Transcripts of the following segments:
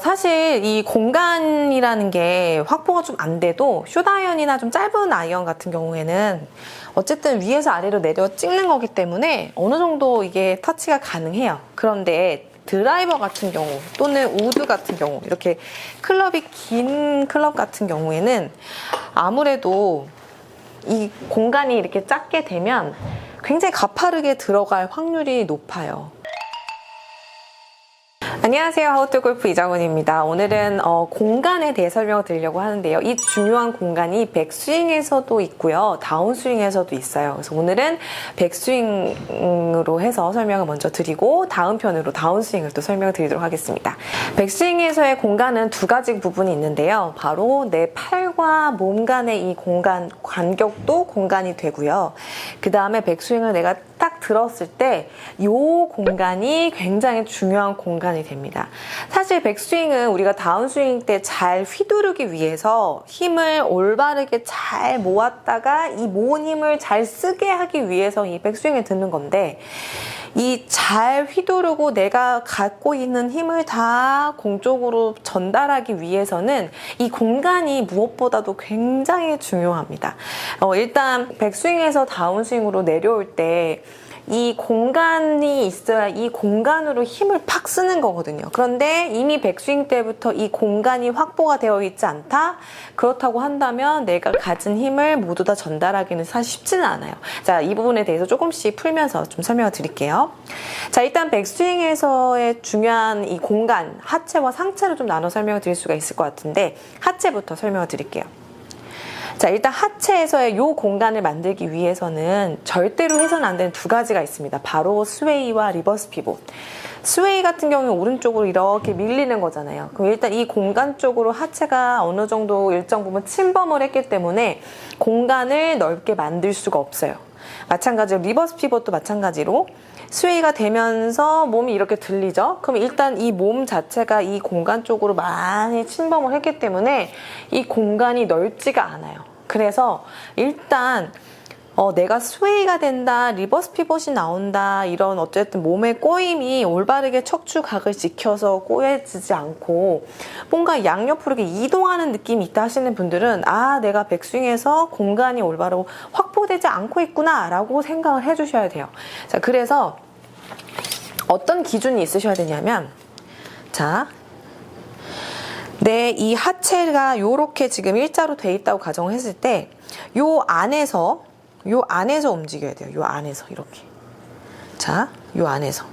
사실 이 공간이라는 게 확보가 좀 안 돼도 숏아이언이나 좀 짧은 아이언 같은 경우에는 어쨌든 위에서 아래로 내려 찍는 거기 때문에 어느 정도 이게 터치가 가능해요. 그런데 드라이버 같은 경우 또는 우드 같은 경우 이렇게 클럽이 긴 클럽 같은 경우에는 아무래도 이 공간이 이렇게 작게 되면 굉장히 가파르게 들어갈 확률이 높아요. 안녕하세요. 하우투골프 이정은입니다. 오늘은 공간에 대해 설명을 드리려고 하는데요. 이 중요한 공간이 백스윙에서도 있고요. 다운스윙에서도 있어요. 그래서 오늘은 백스윙으로 해서 설명을 먼저 드리고 다음 편으로 다운스윙을 또 설명을 드리도록 하겠습니다. 백스윙에서의 공간은 두 가지 부분이 있는데요. 바로 내 팔과 몸 간의 이 공간, 간격도 공간이 되고요. 그 다음에 백스윙을 내가 딱 들었을 때 이 공간이 굉장히 중요한 공간이 됩니다. 사실 백스윙은 우리가 다운스윙 때 잘 휘두르기 위해서 힘을 올바르게 잘 모았다가 이 모은 힘을 잘 쓰게 하기 위해서 이 백스윙을 듣는 건데 이 잘 휘두르고 내가 갖고 있는 힘을 다 공 쪽으로 전달하기 위해서는 이 공간이 무엇보다도 굉장히 중요합니다. 일단 백스윙에서 다운스윙으로 내려올 때 이 공간이 있어야 이 공간으로 힘을 팍 쓰는 거거든요. 그런데 이미 백스윙 때부터 이 공간이 확보가 되어 있지 않다? 그렇다고 한다면 내가 가진 힘을 모두 다 전달하기는 사실 쉽지는 않아요. 자, 이 부분에 대해서 조금씩 풀면서 좀 설명을 드릴게요. 자, 일단 백스윙에서의 중요한 이 공간, 하체와 상체를 좀 나눠 설명을 드릴 수가 있을 것 같은데 하체부터 설명을 드릴게요. 자, 일단 하체에서의 이 공간을 만들기 위해서는 절대로 해서는 안 되는 두 가지가 있습니다. 바로 스웨이와 리버스 피봇. 스웨이 같은 경우는 오른쪽으로 이렇게 밀리는 거잖아요. 그럼 일단 이 공간 쪽으로 하체가 어느 정도 일정 부분 침범을 했기 때문에 공간을 넓게 만들 수가 없어요. 마찬가지로 리버스 피봇도 마찬가지로 스웨이가 되면서 몸이 이렇게 들리죠? 그럼 일단 이 몸 자체가 이 공간 쪽으로 많이 침범을 했기 때문에 이 공간이 넓지가 않아요. 그래서 일단 내가 스웨이가 된다, 리버스 피봇이 나온다, 이런 어쨌든 몸의 꼬임이 올바르게 척추각을 지켜서 꼬여지지 않고 뭔가 양옆으로 이렇게 이동하는 느낌이 있다 하시는 분들은 아, 내가 백스윙에서 공간이 올바로 확보되지 않고 있구나 라고 생각을 해주셔야 돼요. 자, 그래서 어떤 기준이 있으셔야 되냐면 자, 내 이 하체가 요렇게 지금 일자로 돼 있다고 가정을 했을 때 요 안에서 움직여야 돼요. 요 안에서 이렇게. 자, 요 안에서.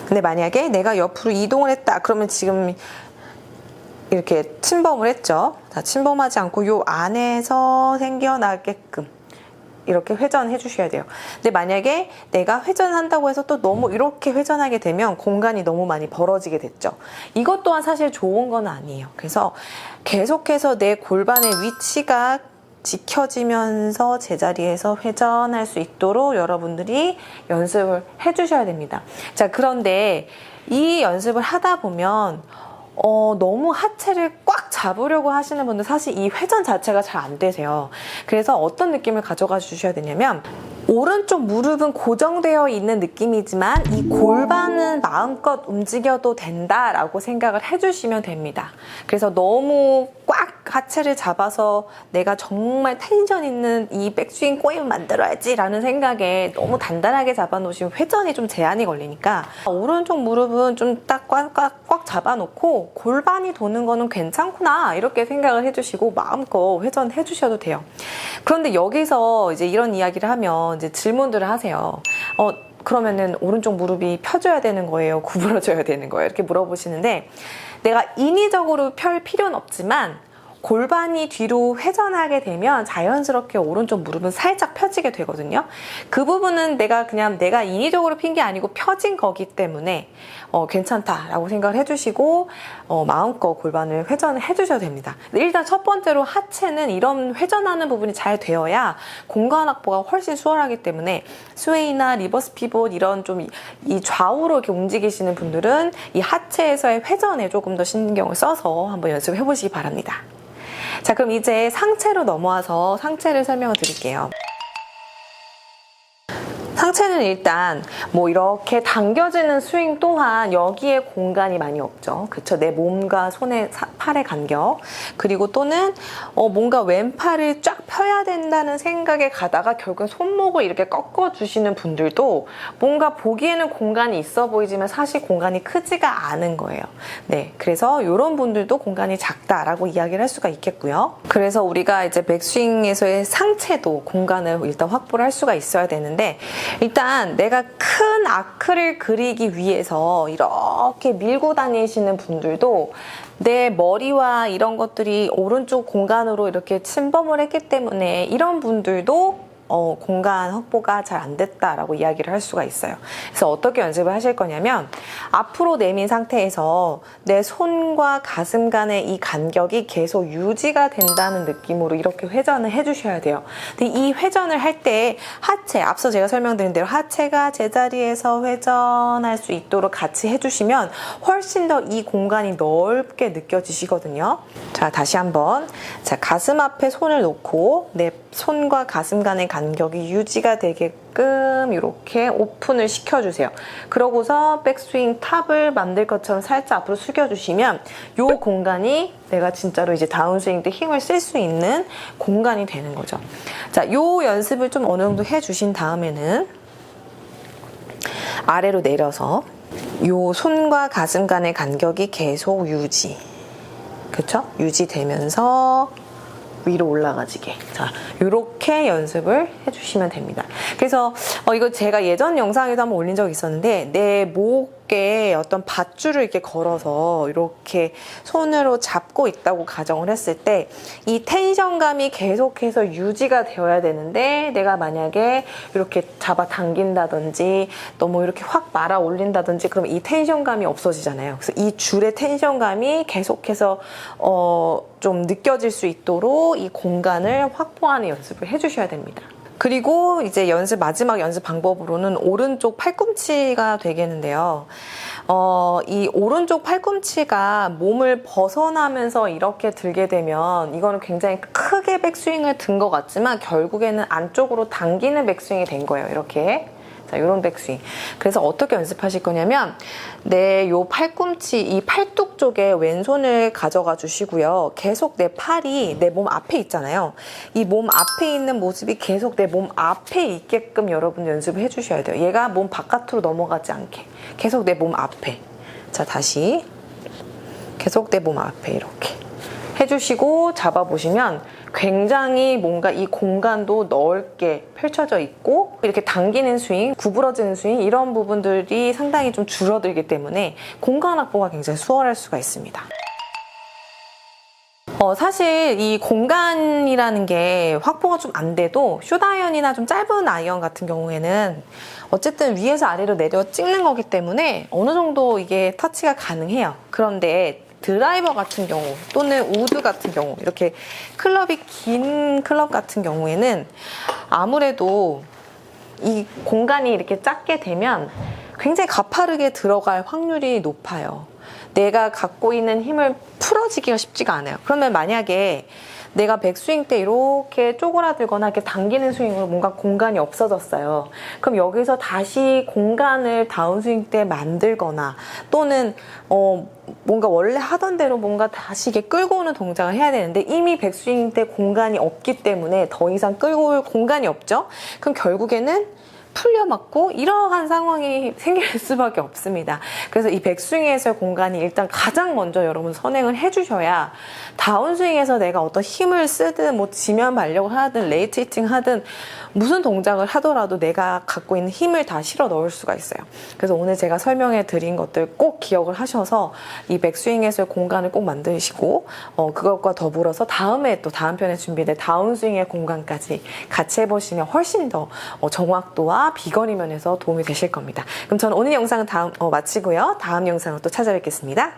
근데 만약에 내가 옆으로 이동을 했다. 그러면 지금 이렇게 침범을 했죠. 자, 침범하지 않고 요 안에서 생겨나게끔 이렇게 회전해 주셔야 돼요. 근데 만약에 내가 회전한다고 해서 또 너무 이렇게 회전하게 되면 공간이 너무 많이 벌어지게 됐죠. 이것 또한 사실 좋은 건 아니에요. 그래서 계속해서 내 골반의 위치가 지켜지면서 제자리에서 회전할 수 있도록 여러분들이 연습을 해 주셔야 됩니다. 자, 그런데 이 연습을 하다 보면 너무 하체를 꽉 잡으려고 하시는 분들 사실 이 회전 자체가 잘 안 되세요. 그래서 어떤 느낌을 가져가 주셔야 되냐면 오른쪽 무릎은 고정되어 있는 느낌이지만 이 골반은 마음껏 움직여도 된다라고 생각을 해주시면 됩니다. 그래서 너무 꽉 하체를 잡아서 내가 정말 텐션 있는 이 백스윙 꼬임을 만들어야지 라는 생각에 너무 단단하게 잡아놓으시면 회전이 좀 제한이 걸리니까 오른쪽 무릎은 좀 딱 꽉 잡아놓고 골반이 도는 거는 괜찮구나 이렇게 생각을 해주시고 마음껏 회전해 주셔도 돼요. 그런데 여기서 이제 이런 이야기를 하면 이제 질문들을 하세요. 그러면은 오른쪽 무릎이 펴줘야 되는 거예요? 구부러져야 되는 거예요? 이렇게 물어보시는데 내가 인위적으로 펼 필요는 없지만 골반이 뒤로 회전하게 되면 자연스럽게 오른쪽 무릎은 살짝 펴지게 되거든요. 그 부분은 내가 인위적으로 핀 게 아니고 펴진 거기 때문에 괜찮다라고 생각을 해주시고 마음껏 골반을 회전을 해주셔도 됩니다. 일단 첫 번째로 하체는 이런 회전하는 부분이 잘 되어야 공간 확보가 훨씬 수월하기 때문에 스웨이나 리버스 피봇 이런 좀 이 좌우로 이렇게 움직이시는 분들은 이 하체에서의 회전에 조금 더 신경을 써서 한번 연습해 보시기 바랍니다. 자, 그럼 이제 상체로 넘어와서 상체를 설명을 드릴게요. 하체는 일단 뭐 이렇게 당겨지는 스윙 또한 여기에 공간이 많이 없죠. 그쵸? 내 몸과 손의 팔의 간격. 그리고 또는 뭔가 왼팔을 쫙 펴야 된다는 생각에 가다가 결국은 손목을 이렇게 꺾어주시는 분들도 뭔가 보기에는 공간이 있어 보이지만 사실 공간이 크지가 않은 거예요. 네, 그래서 이런 분들도 공간이 작다라고 이야기를 할 수가 있겠고요. 그래서 우리가 이제 백스윙에서의 상체도 공간을 일단 확보를 할 수가 있어야 되는데, 일단 내가 큰 아크를 그리기 위해서 이렇게 밀고 다니시는 분들도 내 머리와 이런 것들이 오른쪽 공간으로 이렇게 침범을 했기 때문에 이런 분들도 공간 확보가 잘 안 됐다라고 이야기를 할 수가 있어요. 그래서 어떻게 연습을 하실 거냐면, 앞으로 내민 상태에서 내 손과 가슴 간의 이 간격이 계속 유지가 된다는 느낌으로 이렇게 회전을 해주셔야 돼요. 근데 이 회전을 할 때 하체, 앞서 제가 설명드린 대로 하체가 제자리에서 회전할 수 있도록 같이 해주시면 훨씬 더 이 공간이 넓게 느껴지시거든요. 자, 다시 한번. 자, 가슴 앞에 손을 놓고 내 손과 가슴 간의 간격이 유지가 되게끔 이렇게 오픈을 시켜주세요. 그러고서 백스윙 탑을 만들 것처럼 살짝 앞으로 숙여주시면 이 공간이 내가 진짜로 이제 다운스윙 때 힘을 쓸 수 있는 공간이 되는 거죠. 자, 이 연습을 좀 어느 정도 해주신 다음에는 아래로 내려서 이 손과 가슴 간의 간격이 계속 유지. 그쵸? 유지되면서 위로 올라가지게. 자, 이렇게 연습을 해주시면 됩니다. 그래서 이거 제가 예전 영상에도 한번 올린 적이 있었는데, 내 목에 어떤 밧줄을 이렇게 걸어서 이렇게 손으로 잡고 있다고 가정을 했을 때 이 텐션감이 계속해서 유지가 되어야 되는데, 내가 만약에 이렇게 잡아 당긴다든지 너무 이렇게 확 말아 올린다든지 그러면 이 텐션감이 없어지잖아요. 그래서 이 줄의 텐션감이 계속해서 좀 느껴질 수 있도록 이 공간을 확보하는 연습을 해주셔야 됩니다. 그리고 이제 마지막 연습 방법으로는 오른쪽 팔꿈치가 되겠는데요. 이 오른쪽 팔꿈치가 몸을 벗어나면서 이렇게 들게 되면 이거는 굉장히 크게 백스윙을 든 것 같지만 결국에는 안쪽으로 당기는 백스윙이 된 거예요. 이렇게. 자, 이런 백스윙. 그래서 어떻게 연습하실 거냐면, 내 요 팔꿈치, 이 팔뚝 쪽에 왼손을 가져가 주시고요. 계속 내 팔이 내 몸 앞에 있잖아요. 이 몸 앞에 있는 모습이 계속 내 몸 앞에 있게끔 여러분 연습을 해주셔야 돼요. 얘가 몸 바깥으로 넘어가지 않게. 계속 내 몸 앞에. 자, 다시. 계속 내 몸 앞에 이렇게 해주시고 잡아보시면 굉장히 뭔가 이 공간도 넓게 펼쳐져 있고, 이렇게 당기는 스윙, 구부러지는 스윙, 이런 부분들이 상당히 좀 줄어들기 때문에 공간 확보가 굉장히 수월할 수가 있습니다. 사실 이 공간이라는 게 확보가 좀 안 돼도 숏아이언이나 좀 짧은 아이언 같은 경우에는 어쨌든 위에서 아래로 내려 찍는 거기 때문에 어느 정도 이게 터치가 가능해요. 그런데 드라이버 같은 경우 또는 우드 같은 경우, 이렇게 클럽이 긴 클럽 같은 경우에는 아무래도 이 공간이 이렇게 작게 되면 굉장히 가파르게 들어갈 확률이 높아요. 내가 갖고 있는 힘을 풀어지기가 쉽지가 않아요. 그러면 만약에 내가 백스윙 때 이렇게 쪼그라들거나 이렇게 당기는 스윙으로 뭔가 공간이 없어졌어요. 그럼 여기서 다시 공간을 다운스윙 때 만들거나 또는 뭔가 원래 하던 대로 뭔가 다시 이렇게 끌고 오는 동작을 해야 되는데 이미 백스윙 때 공간이 없기 때문에 더 이상 끌고 올 공간이 없죠. 그럼 결국에는 풀려맞고 이러한 상황이 생길 수밖에 없습니다. 그래서 이 백스윙에서의 공간이 일단 가장 먼저 여러분 선행을 해주셔야 다운스윙에서 내가 어떤 힘을 쓰든 뭐 지면 발력을 하든 레이트 히팅 하든 무슨 동작을 하더라도 내가 갖고 있는 힘을 다 실어 넣을 수가 있어요. 그래서 오늘 제가 설명해 드린 것들 꼭 기억을 하셔서 이 백스윙에서의 공간을 꼭 만드시고 그것과 더불어서 다음에 또 다음 편에 준비될 다운스윙의 공간까지 같이 해보시면 훨씬 더 정확도와 비거리 면에서 도움이 되실 겁니다. 그럼 저는 오늘 영상은 마치고요. 다음 영상으로 또 찾아뵙겠습니다.